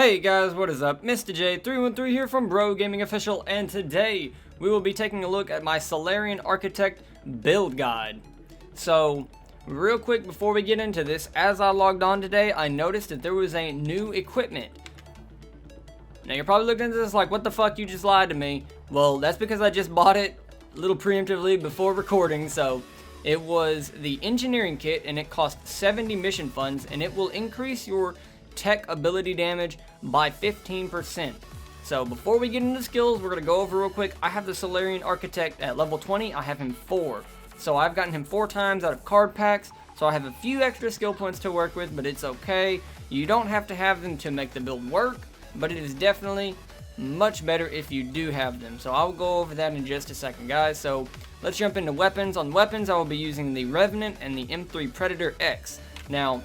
Hey guys, what is up? Mr. J313 here from Bro Gaming Official, and today we will be taking a look at my Salarian Architect build guide. So, real quick before we get into this, as I logged on today, I noticed that there was a new equipment. Now you're probably looking at this like, what the fuck, you just lied to me. Well, that's because I just bought it a little preemptively before recording, so it was the engineering kit and it cost 70 mission funds, and it will increase your tech ability damage by 15%. So before we get into skills, we're going to go over real quick. I have the Salarian Architect at level 20. I have him 4. So I've gotten him 4 times out of card packs. So I have a few extra skill points to work with, but it's okay. You don't have to have them to make the build work, but it is definitely much better if you do have them. So I'll go over that in just a second, guys. So let's jump into weapons. On weapons, I will be using the Revenant and the M3 Predator X. Now,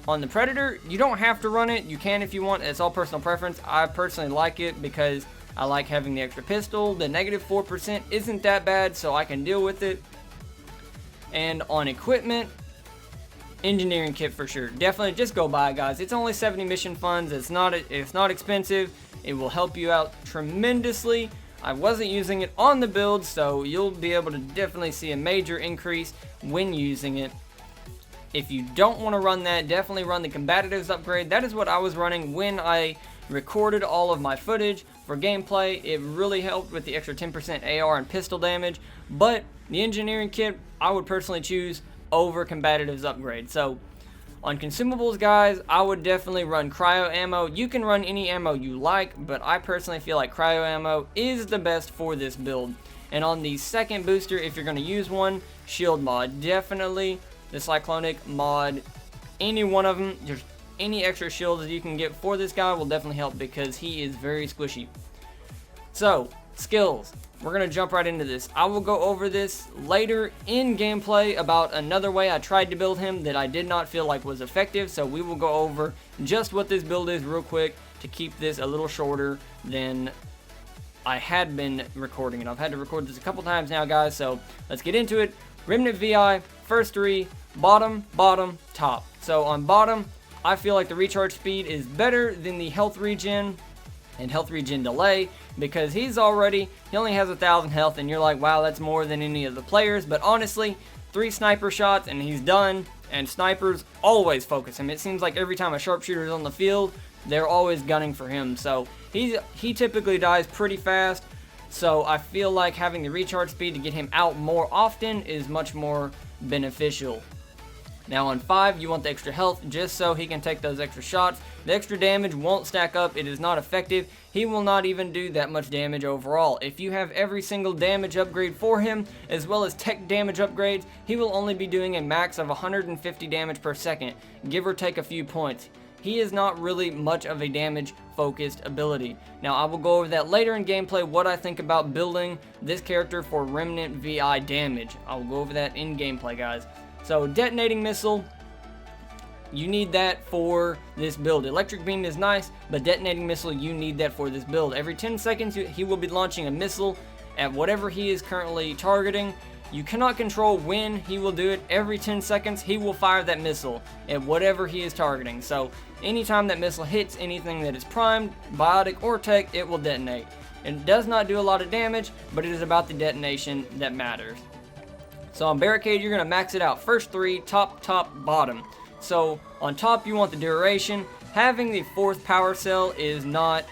on the Predator, you don't have to run it. You can if you want. It's all personal preference. I personally like it because I like having the extra pistol. The negative 4% isn't that bad, so I can deal with it. And on equipment, engineering kit for sure. Definitely just go buy it, guys. It's only 70 mission funds. It's not expensive. It will help you out tremendously. I wasn't using it on the build, so you'll be able to definitely see a major increase when using it. If you don't want to run that, definitely run the Combatives upgrade. That is what I was running when I recorded all of my footage for gameplay. It really helped with the extra 10% AR and pistol damage. But the engineering kit, I would personally choose over Combatives upgrade. So on consumables, guys, I would definitely run cryo ammo. You can run any ammo you like, but I personally feel like cryo ammo is the best for this build. And on the second booster, if you're going to use one, shield mod, definitely the cyclonic mod, any one of them, just any extra shields you can get for this guy will definitely help because he is very squishy. So, skills. We're going to jump right into this. I will go over this later in gameplay about another way I tried to build him that I did not feel like was effective, so we will go over just what this build is real quick to keep this a little shorter than I had been recording it. I've had to record this a couple times now, guys, so let's get into it. Remnant VI, first 3, bottom, bottom, top. So on bottom, I feel like the recharge speed is better than the health regen and health regen delay because he only has 1,000 health, and you're like, wow, that's more than any of the players. But honestly, 3 sniper shots and he's done, and snipers always focus him. It seems like every time a sharpshooter is on the field, they're always gunning for him. So he typically dies pretty fast. So I feel like having the recharge speed to get him out more often is much more beneficial. Now on 5, you want the extra health just so he can take those extra shots. The extra damage won't stack up. It is not effective. He will not even do that much damage overall. If you have every single damage upgrade for him, as well as tech damage upgrades, he will only be doing a max of 150 damage per second, give or take a few points. He is not really much of a damage-focused ability. Now, I will go over that later in gameplay, what I think about building this character for Remnant VI damage. I will go over that in gameplay, guys. So, Detonating Missile, you need that for this build. Electric Beam is nice, but Detonating Missile, you need that for this build. Every 10 seconds, he will be launching a missile at whatever he is currently targeting. You cannot control when he will do it. Every 10 seconds, he will fire that missile at whatever he is targeting. So, anytime that missile hits anything that is primed, biotic, or tech, it will detonate. It does not do a lot of damage, but it is about the detonation that matters. So, on Barricade, you're going to max it out. First 3, top, top, bottom. So, on top, you want the duration. Having the 4th power cell is not...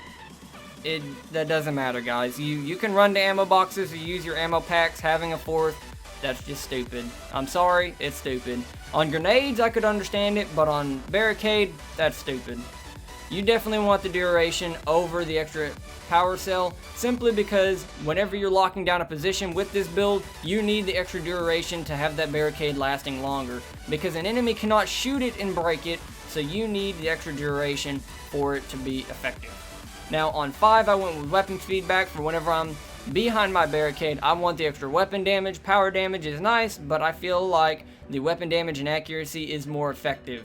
that doesn't matter, guys. You can run to ammo boxes or use your ammo packs. Having a 4th, that's just stupid. I'm sorry, it's stupid. On grenades, I could understand it, but on Barricade, that's stupid. You definitely want the duration over the extra power cell, simply because whenever you're locking down a position with this build, you need the extra duration to have that barricade lasting longer, because an enemy cannot shoot it and break it, so you need the extra duration for it to be effective. Now on 5, I went with weapon feedback for whenever I'm behind my barricade. I want the extra weapon damage. Power damage is nice, but I feel like the weapon damage and accuracy is more effective.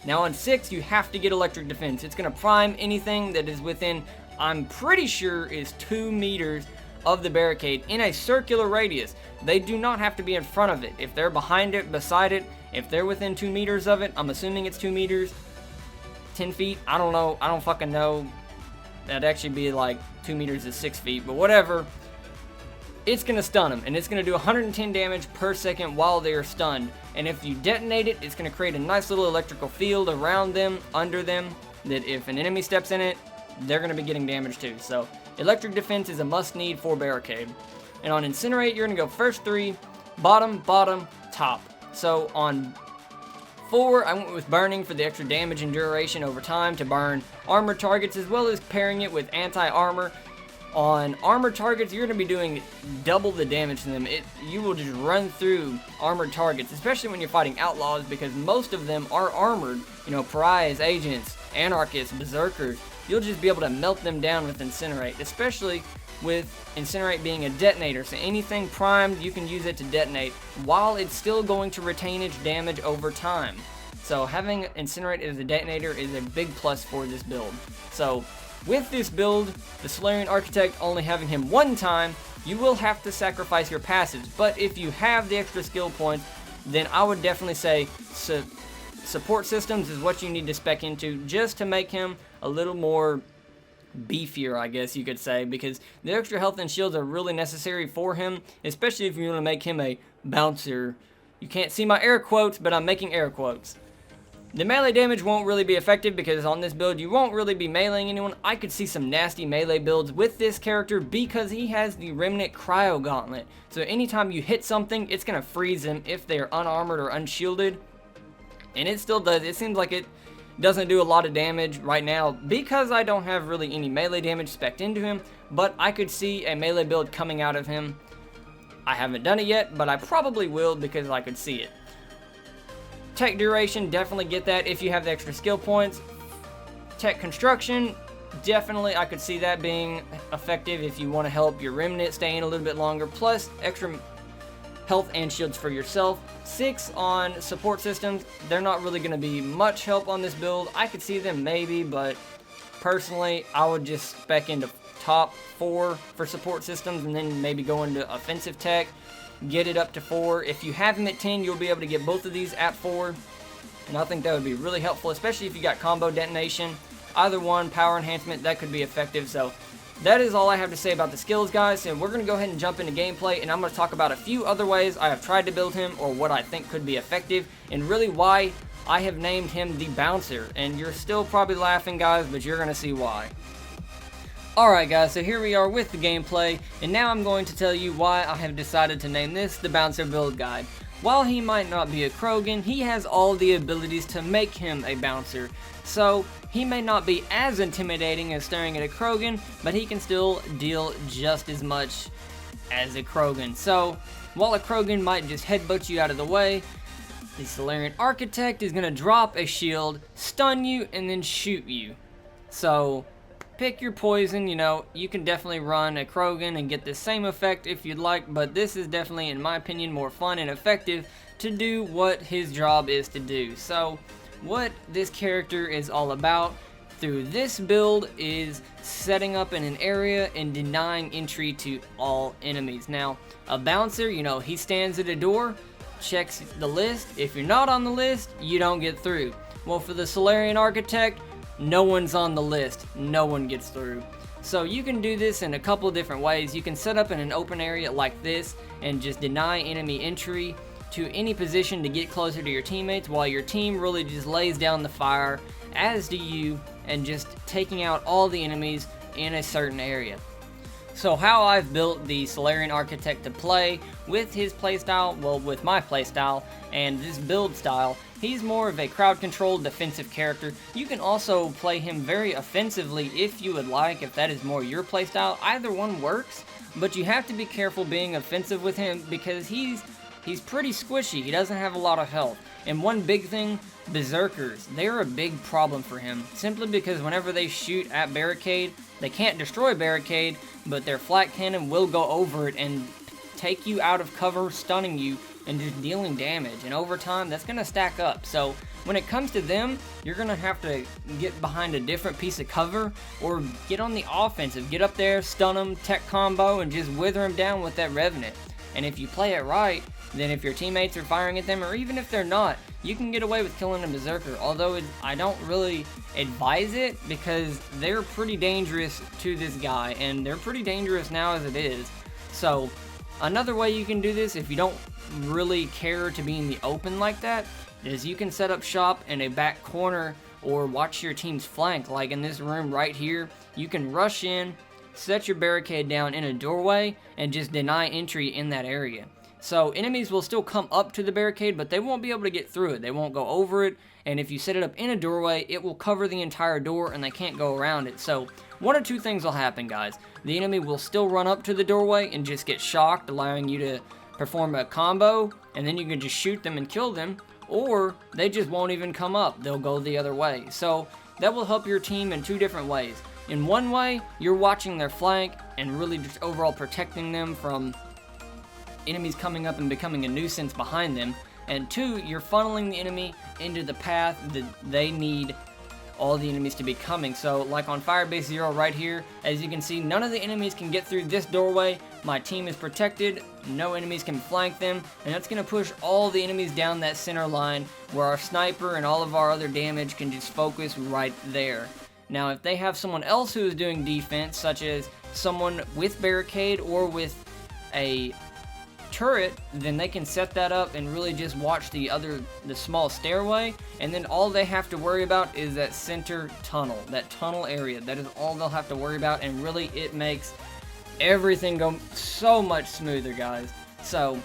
Now on 6, you have to get electric defense. It's going to prime anything that is within, I'm pretty sure, is 2 meters of the barricade in a circular radius. They do not have to be in front of it. If they're behind it, beside it, if they're within 2 meters of it, I'm assuming it's 2 meters, 10 feet. I don't know. I don't fucking know. That'd actually be like 2 meters is 6 feet, but whatever. It's going to stun them, and it's going to do 110 damage per second while they are stunned. And if you detonate it, it's going to create a nice little electrical field around them, under them, that if an enemy steps in it, they're going to be getting damage too. So electric defense is a must-need for Barricade. And on Incinerate, you're going to go first 3, bottom, bottom, top. So on 4, I went with Burning for the extra damage and duration over time to burn armor targets, as well as pairing it with anti-armor. On armor targets, you're going to be doing double the damage to them. You will just run through armored targets, especially when you're fighting outlaws, because most of them are armored. You know, pariahs, agents, anarchists, berserkers. You'll just be able to melt them down with Incinerate, especially with Incinerate being a detonator. So anything primed, you can use it to detonate while it's still going to retain its damage over time. So having Incinerate as a detonator is a big plus for this build. So with this build, the Salarian Architect only having him 1 time, you will have to sacrifice your passives. But if you have the extra skill points, then I would definitely say support systems is what you need to spec into, just to make him a little more beefier, I guess you could say, because the extra health and shields are really necessary for him, especially if you want to make him a bouncer. You can't see my air quotes, but I'm making air quotes. The melee damage won't really be effective because on this build you won't really be meleeing anyone. I could see some nasty melee builds with this character because he has the Remnant Cryo Gauntlet. So anytime you hit something, it's going to freeze them if they are unarmored or unshielded. And it still does. It seems like it doesn't do a lot of damage right now because I don't have really any melee damage spec'd into him. But I could see a melee build coming out of him. I haven't done it yet, but I probably will because I could see it. Tech duration, definitely get that if you have the extra skill points. Tech construction, definitely I could see that being effective if you want to help your remnant stay in a little bit longer, plus extra health and shields for yourself. 6 on support systems, they're not really going to be much help on this build. I could see them maybe, but personally I would just spec into top 4 for support systems and then maybe go into offensive tech. Get it up to 4. If you have him at 10, you'll be able to get both of these at 4. And I think that would be really helpful, especially if you got combo detonation. Either one, power enhancement, that could be effective. So that is all I have to say about the skills, guys. And we're going to go ahead and jump into gameplay. And I'm going to talk about a few other ways I have tried to build him, or what I think could be effective, and really why I have named him the Bouncer. And you're still probably laughing, guys, but you're going to see why. Alright guys, so here we are with the gameplay, and now I'm going to tell you why I have decided to name this the Bouncer Build Guide. While he might not be a Krogan, he has all the abilities to make him a Bouncer. So, he may not be as intimidating as staring at a Krogan, but he can still deal just as much as a Krogan. So, while a Krogan might just headbutt you out of the way, the Salarian Architect is going to drop a shield, stun you, and then shoot you. So, pick your poison. You know, you can definitely run a Krogan and get the same effect if you'd like, but this is definitely, in my opinion, more fun and effective to do what his job is to do. So, what this character is all about through this build is setting up in an area and denying entry to all enemies. Now, a Bouncer, you know, he stands at a door, checks the list. If you're not on the list, you don't get through. Well, for the Salarian Architect, no one's on the list, no one gets through. So you can do this in a couple different ways. You can set up in an open area like this and just deny enemy entry to any position to get closer to your teammates, while your team really just lays down the fire, as do you, and just taking out all the enemies in a certain area. So how I've built the Salarian Architect to play with his playstyle, well, with my playstyle and this build style, he's more of a crowd-controlled defensive character. You can also play him very offensively if you would like, if that is more your playstyle. Either one works, but you have to be careful being offensive with him because he's pretty squishy. He doesn't have a lot of health. And one big thing, berserkers, they're a big problem for him, simply because whenever they shoot at barricade, they can't destroy barricade, but their flak cannon will go over it and take you out of cover, stunning you, and just dealing damage. And over time, that's going to stack up. So when it comes to them, you're going to have to get behind a different piece of cover, or get on the offensive. Get up there, stun them, tech combo, and just wither them down with that Revenant. And if you play it right, then if your teammates are firing at them, or even if they're not, you can get away with killing a Berserker, although I don't really advise it because they're pretty dangerous to this guy, and they're pretty dangerous now as it is. So another way you can do this, if you don't really care to be in the open like that, is you can set up shop in a back corner or watch your team's flank. Like in this room right here, you can rush in, set your barricade down in a doorway, and just deny entry in that area. So enemies will still come up to the barricade, but they won't be able to get through it. They won't go over it, and if you set it up in a doorway, it will cover the entire door and they can't go around it. So one or two things will happen, guys. The enemy will still run up to the doorway and just get shocked, allowing you to perform a combo, and then you can just shoot them and kill them, or they just won't even come up. They'll go the other way. So that will help your team in two different ways. In one way, you're watching their flank and really just overall protecting them from enemies coming up and becoming a nuisance behind them. And two, you're funneling the enemy into the path that they need all the enemies to be coming. So like on Firebase 0 right here, as you can see, none of the enemies can get through this doorway. My team is protected, no enemies can flank them, and that's going to push all the enemies down that center line where our sniper and all of our other damage can just focus right there. Now if they have someone else who is doing defense, such as someone with barricade or with a turret, then they can set that up and really just watch the small stairway, and then all they have to worry about is that center tunnel, that tunnel area. That is all they'll have to worry about, and really it makes everything go so much smoother, guys. So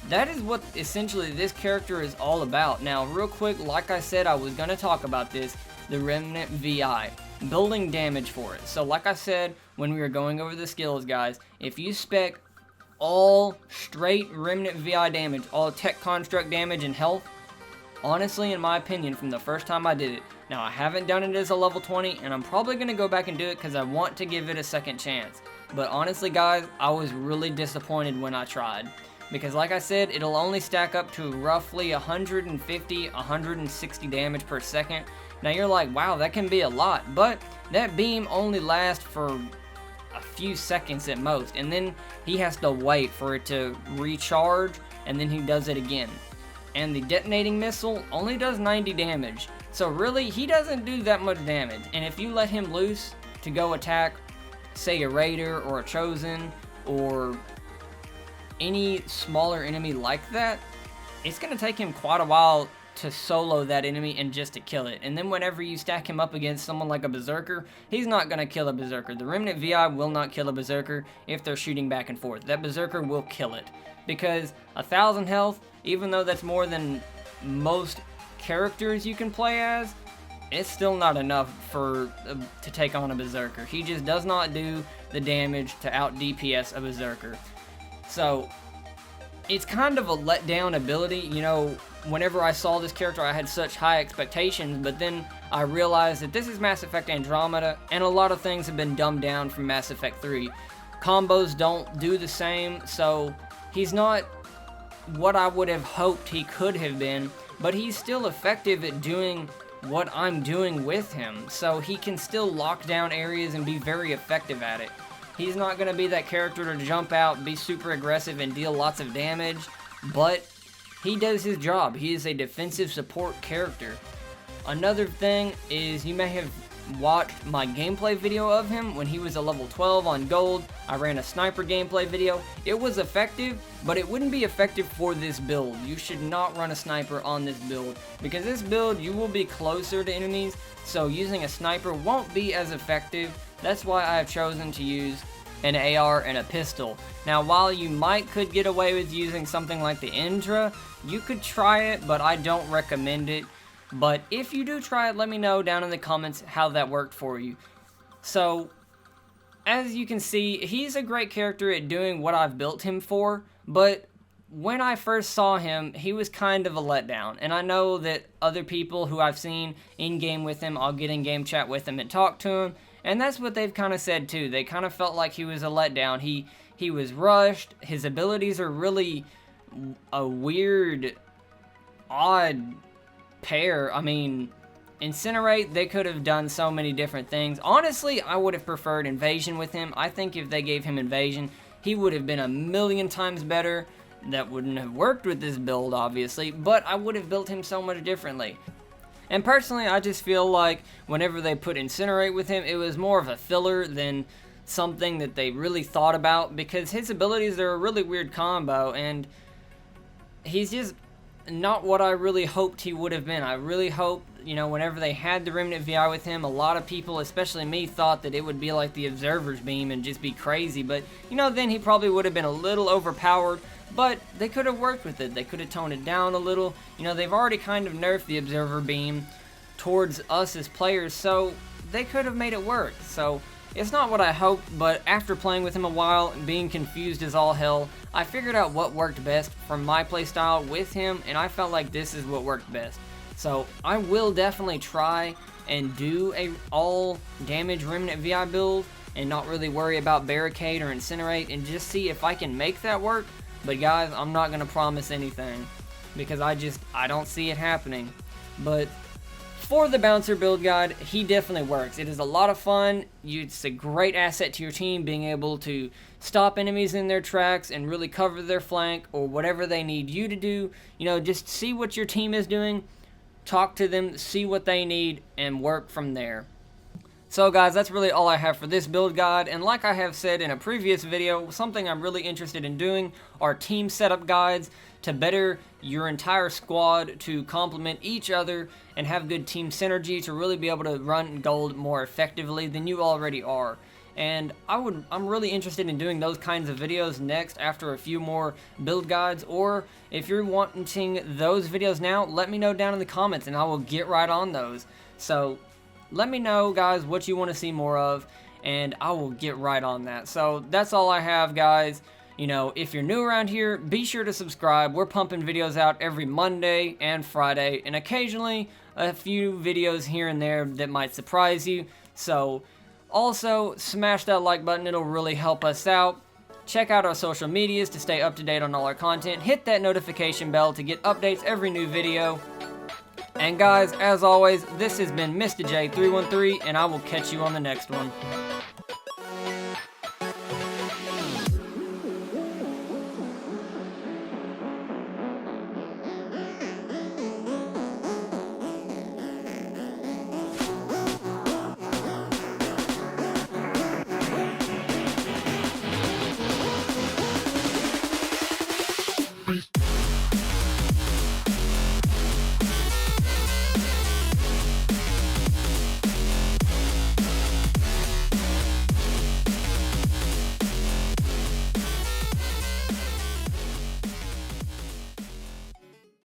that is what essentially this character is all about. Now real quick, like I said, I was going to talk about this, the Remnant VI, building damage for it. So like I said when we were going over the skills, guys, if you spec all straight Remnant VI damage, all tech construct damage and health, honestly, in my opinion, from the first time I did it, now I haven't done it as a level 20, and I'm probably going to go back and do it because I want to give it a second chance. But honestly, guys, I was really disappointed when I tried, because like I said, it'll only stack up to roughly 150, 160 damage per second. Now you're like, wow, that can be a lot, but that beam only lasts for a few seconds at most, and then he has to wait for it to recharge, and then he does it again. And the Detonating Missile only does 90 damage, so really he doesn't do that much damage. And if you let him loose to go attack, say, a Raider or a Chosen or any smaller enemy like that, it's going to take him quite a while to solo that enemy and just to kill it. And then whenever you stack him up against someone like a Berserker, he's not going to kill a Berserker. The Remnant VI will not kill a Berserker if they're shooting back and forth. That Berserker will kill it, because 1,000 health, even though that's more than most characters you can play as, it's still not enough to take on a Berserker. He just does not do the damage to out DPS a Berserker. So it's kind of a letdown ability. You know, whenever I saw this character, I had such high expectations, but then I realized that this is Mass Effect Andromeda, and a lot of things have been dumbed down from Mass Effect 3. Combos don't do the same, so he's not what I would have hoped he could have been, but he's still effective at doing what I'm doing with him, so he can still lock down areas and be very effective at it. He's not going to be that character to jump out, be super aggressive, and deal lots of damage, but he does his job. He is a defensive support character. Another thing is, you may have watched my gameplay video of him when he was a level 12 on gold. I ran a sniper gameplay video. It was effective, but it wouldn't be effective for this build. You should not run a sniper on this build, because this build you will be closer to enemies, so using a sniper won't be as effective. That's why I have chosen to use an AR and a pistol. Now while you could get away with using something like the Indra, you could try it, but I don't recommend it. But if you do try it, let me know down in the comments how that worked for you. So, as you can see, he's a great character at doing what I've built him for, but when I first saw him, he was kind of a letdown. And I know that other people who I've seen in-game with him, I'll get in-game chat with him and talk to him, and that's what they've kind of said too. They kind of felt like he was a letdown. He was rushed. His abilities are really a weird, odd pair. I mean, Incinerate, they could have done so many different things. Honestly, I would have preferred Invasion with him. I think if they gave him Invasion, he would have been a million times better that wouldn't have worked with this build, obviously, but I would have built him so much differently. And personally, I just feel like whenever they put Incinerate with him, it was more of a filler than something that they really thought about, because his abilities are a really weird combo, and he's just not what I really hoped he would have been. I really hoped, you know, whenever they had the Remnant VI with him, a lot of people, especially me, thought that it would be like the Observer's Beam and just be crazy, but, you know, then he probably would have been a little overpowered, but they could have worked with it. They could have toned it down a little. You know, they've already kind of nerfed the Observer Beam towards us as players, so they could have made it work. So it's not what I hoped, but after playing with him a while and being confused as all hell, I figured out what worked best for my playstyle with him, and I felt like this is what worked best. So I will definitely try and do a all damage Remnant VI build and not really worry about Barricade or Incinerate, and just see if I can make that work. But guys, I'm not going to promise anything, because I don't see it happening. But for the Bouncer build guide, he definitely works. It is a lot of fun. It's a great asset to your team, being able to stop enemies in their tracks and really cover their flank or whatever they need you to do. You know, just see what your team is doing, talk to them, see what they need, and work from there. So guys, that's really all I have for this build guide, and like I have said in a previous video, something I'm really interested in doing are team setup guides to better your entire squad, to complement each other and have good team synergy, to really be able to run gold more effectively than you already are. And I'm really interested in doing those kinds of videos next after a few more build guides, or if you're wanting those videos now, let me know down in the comments and I will get right on those. So let me know, guys, what you want to see more of, and I will get right on that. So that's all I have, guys. You know, if you're new around here, be sure to subscribe. We're pumping videos out every Monday and Friday, and occasionally a few videos here and there that might surprise you. So also smash that like button, it'll really help us out. Check out our social medias to stay up to date on all our content. Hit that notification bell to get updates every new video. And guys, as always, this has been Mr. J313, and I will catch you on the next one. Peace.